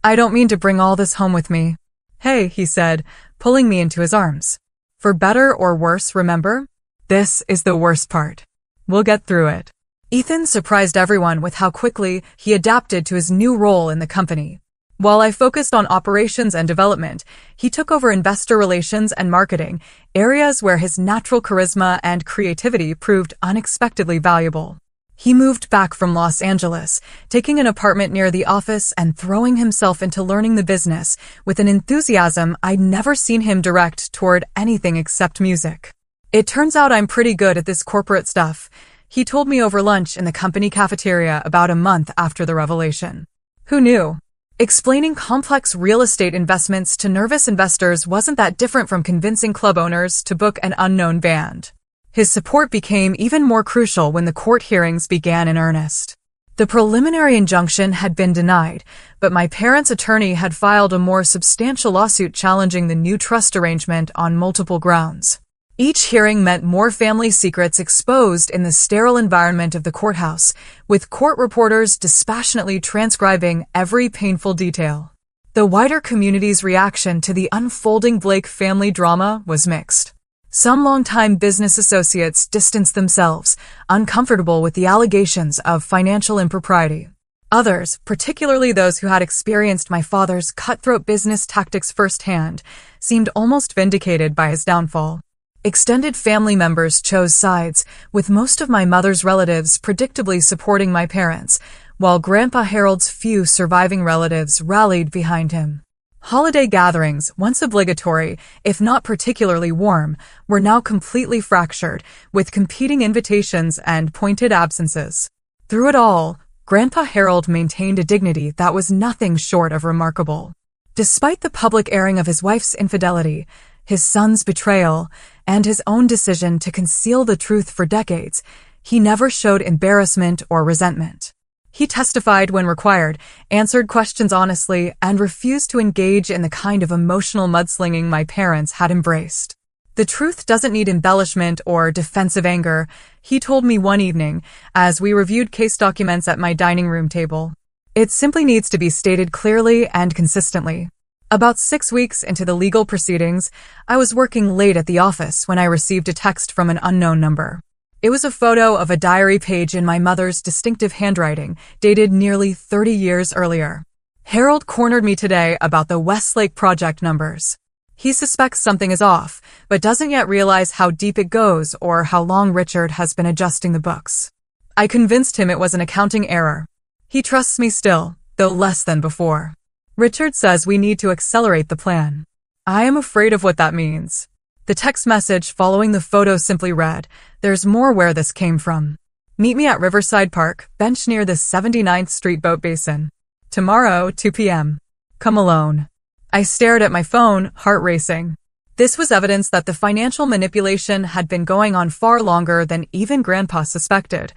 "I don't mean to bring all this home with me." "Hey," he said, pulling me into his arms. "For better or worse, remember? This is the worst part. We'll get through it." Ethan surprised everyone with how quickly he adapted to his new role in the company. While I focused on operations and development, he took over investor relations and marketing, areas where his natural charisma and creativity proved unexpectedly valuable. He moved back from Los Angeles, taking an apartment near the office and throwing himself into learning the business with an enthusiasm I'd never seen him direct toward anything except music. "It turns out I'm pretty good at this corporate stuff," he told me over lunch in the company cafeteria about a month after the revelation. Who knew? Explaining complex real estate investments to nervous investors wasn't that different from convincing club owners to book an unknown band. His support became even more crucial when the court hearings began in earnest. The preliminary injunction had been denied, but my parents' attorney had filed a more substantial lawsuit challenging the new trust arrangement on multiple grounds. Each hearing meant more family secrets exposed in the sterile environment of the courthouse, with court reporters dispassionately transcribing every painful detail. The wider community's reaction to the unfolding Blake family drama was mixed. Some longtime business associates distanced themselves, uncomfortable with the allegations of financial impropriety. Others, particularly those who had experienced my father's cutthroat business tactics firsthand, seemed almost vindicated by his downfall. Extended family members chose sides, with most of my mother's relatives predictably supporting my parents, while Grandpa Harold's few surviving relatives rallied behind him. Holiday gatherings, once obligatory, if not particularly warm, were now completely fractured, with competing invitations and pointed absences. Through it all, Grandpa Harold maintained a dignity that was nothing short of remarkable. Despite the public airing of his wife's infidelity, his son's betrayal, and his own decision to conceal the truth for decades, he never showed embarrassment or resentment. He testified when required, answered questions honestly, and refused to engage in the kind of emotional mudslinging my parents had embraced. "The truth doesn't need embellishment or defensive anger," he told me one evening as we reviewed case documents at my dining room table. "It simply needs to be stated clearly and consistently." About 6 weeks into the legal proceedings, I was working late at the office when I received a text from an unknown number. It was a photo of a diary page in my mother's distinctive handwriting, dated nearly 30 years earlier. "Harold cornered me today about the Westlake project numbers. He suspects something is off, but doesn't yet realize how deep it goes or how long Richard has been adjusting the books. I convinced him it was an accounting error. He trusts me still, though less than before. Richard says we need to accelerate the plan. I am afraid of what that means." The text message following the photo simply read, "There's more where this came from. Meet me at Riverside Park, bench near the 79th Street Boat Basin. Tomorrow, 2 p.m. Come alone." I stared at my phone, heart racing. This was evidence that the financial manipulation had been going on far longer than even Grandpa suspected.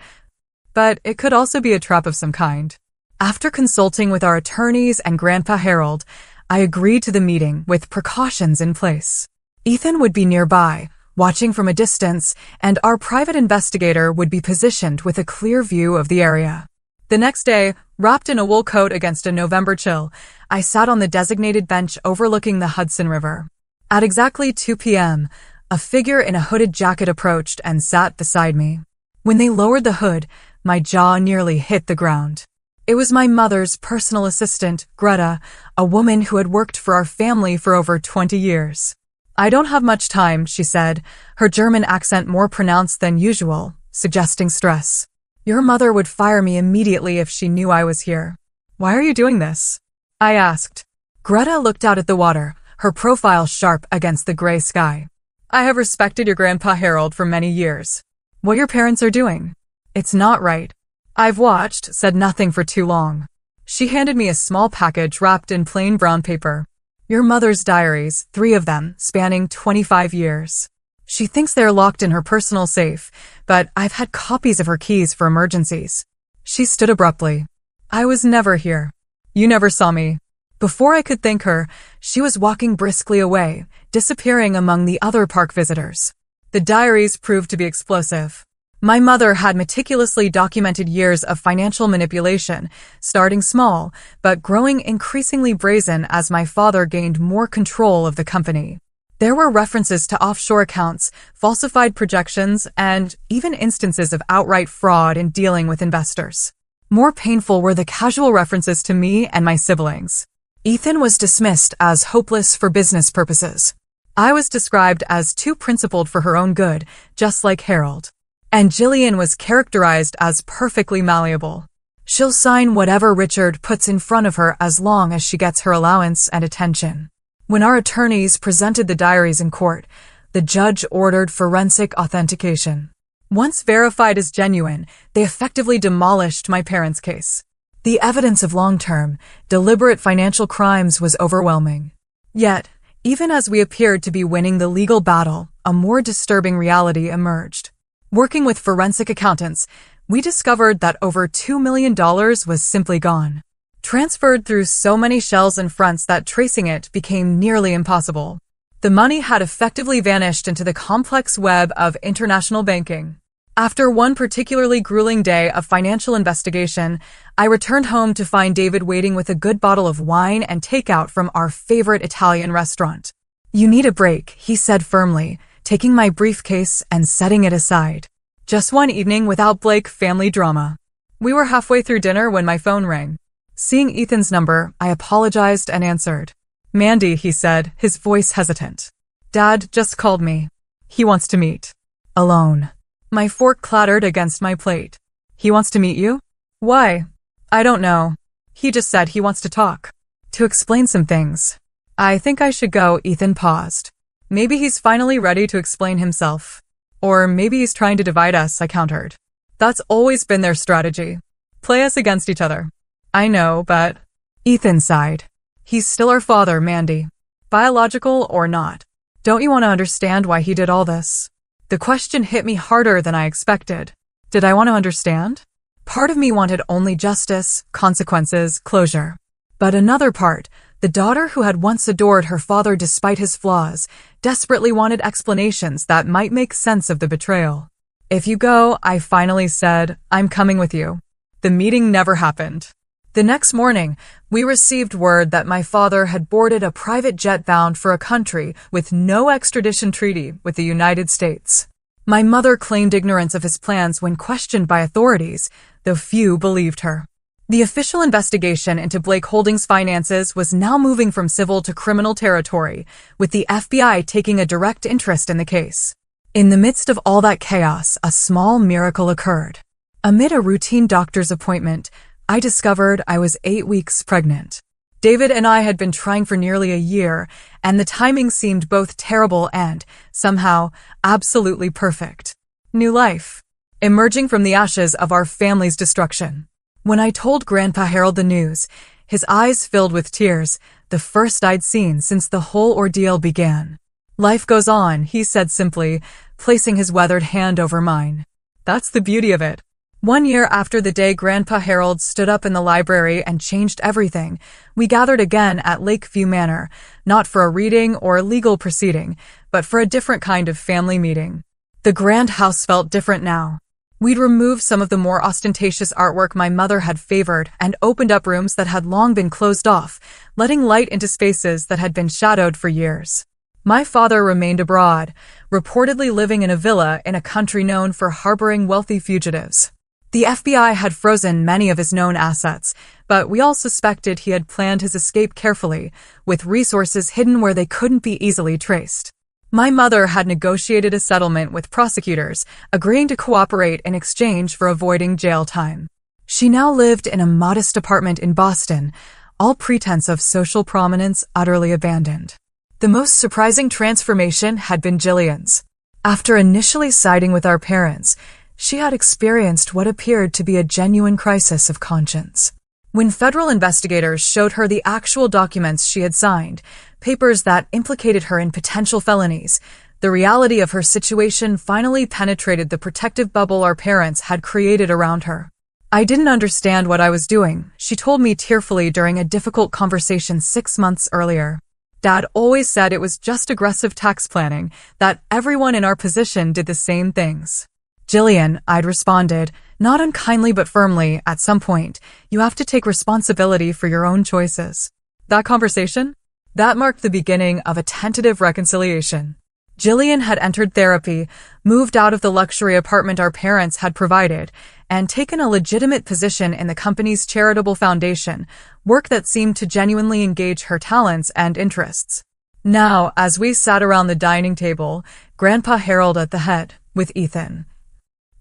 But it could also be a trap of some kind. After consulting with our attorneys and Grandpa Harold, I agreed to the meeting with precautions in place. Ethan would be nearby, watching from a distance, and our private investigator would be positioned with a clear view of the area. The next day, wrapped in a wool coat against a November chill, I sat on the designated bench overlooking the Hudson River. At exactly 2 p.m., a figure in a hooded jacket approached and sat beside me. When they lowered the hood, my jaw nearly hit the ground. It was my mother's personal assistant, Greta, a woman who had worked for our family for over 20 years. "I don't have much time," she said, her German accent more pronounced than usual, suggesting stress. "Your mother would fire me immediately if she knew I was here." "Why are you doing this?" I asked. Greta looked out at the water, her profile sharp against the gray sky. "I have respected your Grandpa Harold for many years. What your parents are doing, it's not right. I've watched, said nothing for too long." She handed me a small package wrapped in plain brown paper. "Your mother's diaries, 3 of them, spanning 25 years. She thinks they're locked in her personal safe, but I've had copies of her keys for emergencies." She stood abruptly. "I was never here. You never saw me." Before I could thank her, she was walking briskly away, disappearing among the other park visitors. The diaries proved to be explosive. My mother had meticulously documented years of financial manipulation, starting small, but growing increasingly brazen as my father gained more control of the company. There were references to offshore accounts, falsified projections, and even instances of outright fraud in dealing with investors. More painful were the casual references to me and my siblings. Ethan was dismissed as hopeless for business purposes. I was described as too principled for her own good, just like Harold. And Jillian was characterized as perfectly malleable. "She'll sign whatever Richard puts in front of her as long as she gets her allowance and attention." When our attorneys presented the diaries in court, the judge ordered forensic authentication. Once verified as genuine, they effectively demolished my parents' case. The evidence of long-term, deliberate financial crimes was overwhelming. Yet, even as we appeared to be winning the legal battle, a more disturbing reality emerged. Working with forensic accountants, we discovered that over $2 million was simply gone. Transferred through so many shells and fronts that tracing it became nearly impossible. The money had effectively vanished into the complex web of international banking. After one particularly grueling day of financial investigation, I returned home to find David waiting with a good bottle of wine and takeout from our favorite Italian restaurant. "You need a break," he said firmly, taking my briefcase and setting it aside. "Just one evening without Blake family drama." We were halfway through dinner when my phone rang. Seeing Ethan's number, I apologized and answered. "Mandy," he said, his voice hesitant. "Dad just called me. He wants to meet. Alone." My fork clattered against my plate. "He wants to meet you? Why?" "I don't know. He just said he wants to talk. To explain some things." "I think I should go," Ethan paused. "Maybe he's finally ready to explain himself. Or maybe he's trying to divide us," I countered. "That's always been their strategy. Play us against each other." "I know, but..." Ethan sighed. "He's still our father, Mandy. Biological or not. Don't you want to understand why he did all this?" The question hit me harder than I expected. Did I want to understand? Part of me wanted only justice, consequences, closure. But another part, the daughter who had once adored her father despite his flaws, desperately wanted explanations that might make sense of the betrayal. "If you go," I finally said, "I'm coming with you." The meeting never happened. The next morning, we received word that my father had boarded a private jet bound for a country with no extradition treaty with the United States. My mother claimed ignorance of his plans when questioned by authorities, though few believed her. The official investigation into Blake Holdings' finances was now moving from civil to criminal territory, with the FBI taking a direct interest in the case. In the midst of all that chaos, a small miracle occurred. Amid a routine doctor's appointment, I discovered I was 8 weeks pregnant. David and I had been trying for nearly a year, and the timing seemed both terrible and, somehow, absolutely perfect. New life, emerging from the ashes of our family's destruction. When I told Grandpa Harold the news, his eyes filled with tears, the first I'd seen since the whole ordeal began. "Life goes on," he said simply, placing his weathered hand over mine. "That's the beauty of it. One year after the day Grandpa Harold stood up in the library and changed everything, we gathered again at Lakeview Manor, not for a reading or legal proceeding, but for a different kind of family meeting. The grand house felt different now. We'd removed some of the more ostentatious artwork my mother had favored and opened up rooms that had long been closed off, letting light into spaces that had been shadowed for years. My father remained abroad, reportedly living in a villa in a country known for harboring wealthy fugitives. The FBI had frozen many of his known assets, but we all suspected he had planned his escape carefully, with resources hidden where they couldn't be easily traced. My mother had negotiated a settlement with prosecutors, agreeing to cooperate in exchange for avoiding jail time. She now lived in a modest apartment in Boston, all pretense of social prominence utterly abandoned. The most surprising transformation had been Jillian's. After initially siding with our parents, she had experienced what appeared to be a genuine crisis of conscience. When federal investigators showed her the actual documents she had signed, papers that implicated her in potential felonies, the reality of her situation finally penetrated the protective bubble our parents had created around her. I didn't understand what I was doing, she told me tearfully during a difficult conversation 6 months earlier. Dad always said it was just aggressive tax planning, that everyone in our position did the same things. Jillian, I'd responded, not unkindly but firmly, at some point, you have to take responsibility for your own choices. That conversation? That marked the beginning of a tentative reconciliation. Jillian had entered therapy, moved out of the luxury apartment our parents had provided, and taken a legitimate position in the company's charitable foundation, work that seemed to genuinely engage her talents and interests. Now, as we sat around the dining table, Grandpa Harold at the head, with Ethan,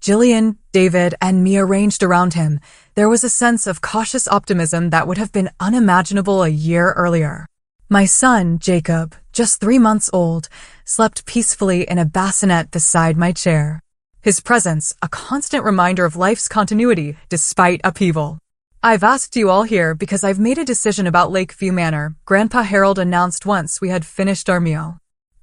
Jillian, David, and me arranged around him, there was a sense of cautious optimism that would have been unimaginable a year earlier. My son, Jacob, just 3 months old, slept peacefully in a bassinet beside my chair. His presence, a constant reminder of life's continuity despite upheaval. I've asked you all here because I've made a decision about Lakeview Manor, Grandpa Harold announced once we had finished our meal.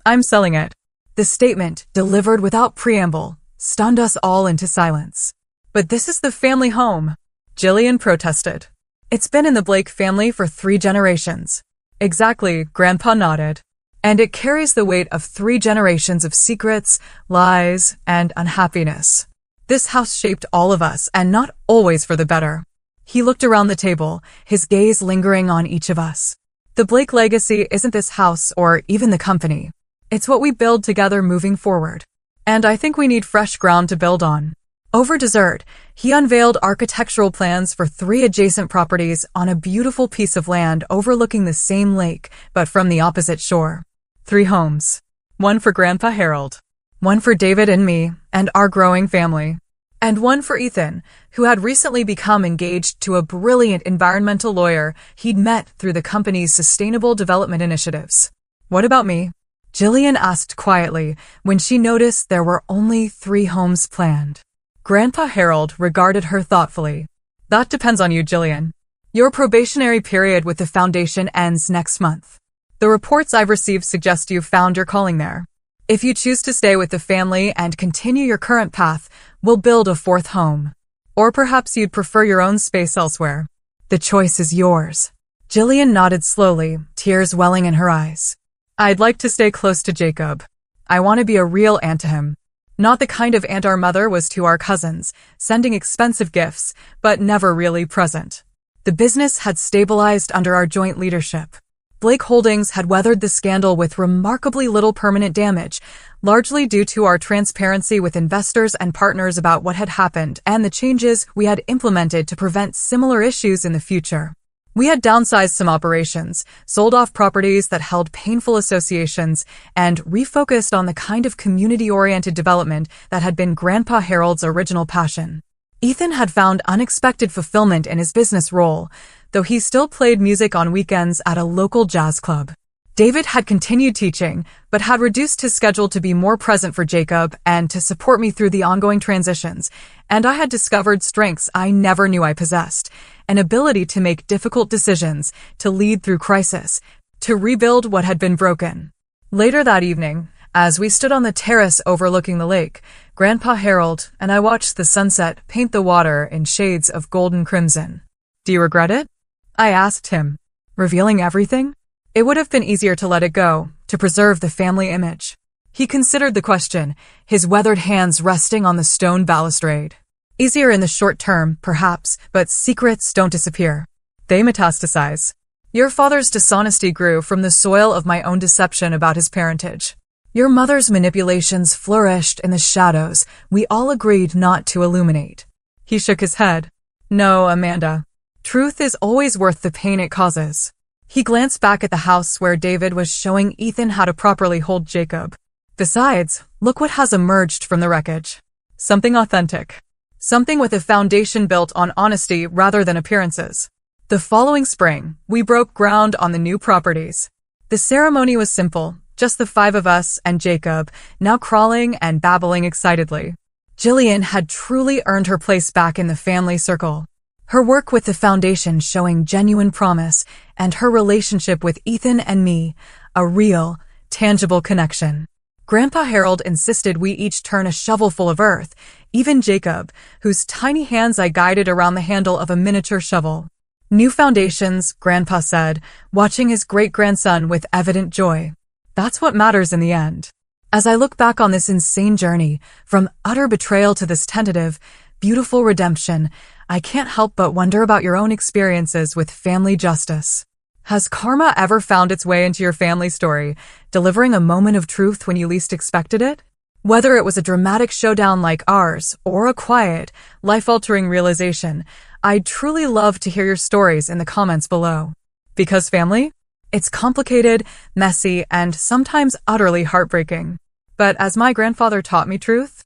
I'm selling it. The statement, delivered without preamble, stunned us all into silence. But this is the family home, Jillian protested. It's been in the Blake family for 3 generations. Exactly, Grandpa nodded. And it carries the weight of 3 generations of secrets, lies, and unhappiness. This house shaped all of us, and not always for the better. He looked around the table, his gaze lingering on each of us. The Blake legacy isn't this house or even the company. It's what we build together moving forward. And I think we need fresh ground to build on. Over dessert, he unveiled architectural plans for 3 adjacent properties on a beautiful piece of land overlooking the same lake, but from the opposite shore. 3 homes. 1 for Grandpa Harold, 1 for David and me, and our growing family, and 1 for Ethan, who had recently become engaged to a brilliant environmental lawyer he'd met through the company's sustainable development initiatives. What about me? Jillian asked quietly when she noticed there were only 3 homes planned. Grandpa Harold regarded her thoughtfully. That depends on you, Jillian. Your probationary period with the foundation ends next month. The reports I've received suggest you've found your calling there. If you choose to stay with the family and continue your current path, we'll build a 4th home. Or perhaps you'd prefer your own space elsewhere. The choice is yours. Jillian nodded slowly, tears welling in her eyes. I'd like to stay close to Jacob. I want to be a real aunt to him. Not the kind of aunt our mother was to our cousins, sending expensive gifts, but never really present. The business had stabilized under our joint leadership. Blake Holdings had weathered the scandal with remarkably little permanent damage, largely due to our transparency with investors and partners about what had happened and the changes we had implemented to prevent similar issues in the future. We had downsized some operations, sold off properties that held painful associations, and refocused on the kind of community-oriented development that had been Grandpa Harold's original passion. Ethan had found unexpected fulfillment in his business role, though he still played music on weekends at a local jazz club. David had continued teaching, but had reduced his schedule to be more present for Jacob and to support me through the ongoing transitions, and I had discovered strengths I never knew I possessed, an ability to make difficult decisions, to lead through crisis, to rebuild what had been broken. Later that evening, As we stood on the terrace overlooking the lake, Grandpa Harold and I watched the sunset paint the water in shades of golden crimson. Do you regret it? I asked him, revealing everything. It would have been easier to let it go, to preserve the family image. He considered the question, his weathered hands resting on the stone balustrade. Easier in the short term, perhaps, but secrets don't disappear. They metastasize. Your father's dishonesty grew from the soil of my own deception about his parentage. Your mother's manipulations flourished in the shadows we all agreed not to illuminate. He shook his head. No, Amanda. Truth is always worth the pain it causes. He glanced back at the house where David was showing Ethan how to properly hold Jacob. Besides, look what has emerged from the wreckage. Something authentic. Something with a foundation built on honesty rather than appearances. The following spring, we broke ground on the new properties. The ceremony was simple, just the 5 of us and Jacob, now crawling and babbling excitedly. Jillian had truly earned her place back in the family circle. Her work with the foundation showing genuine promise, and her relationship with Ethan and me, a real, tangible connection. Grandpa Harold insisted we each turn a shovelful of earth, even Jacob, whose tiny hands I guided around the handle of a miniature shovel. New foundations, Grandpa said, watching his great-grandson with evident joy. That's what matters in the end. As I look back on this insane journey, from utter betrayal to this tentative, beautiful redemption, I can't help but wonder about your own experiences with family justice. Has karma ever found its way into your family story, delivering a moment of truth when you least expected it? Whether it was a dramatic showdown like ours, or a quiet, life-altering realization, I'd truly love to hear your stories in the comments below. Because family? It's complicated, messy, and sometimes utterly heartbreaking. But as my grandfather taught me truth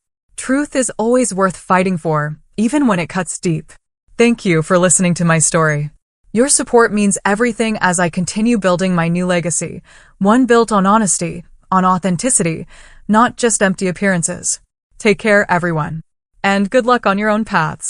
is always worth fighting for, even when it cuts deep. Thank you for listening to my story. Your support means everything as I continue building my new legacy, one built on honesty, on authenticity, not just empty appearances. Take care, everyone. And good luck on your own paths.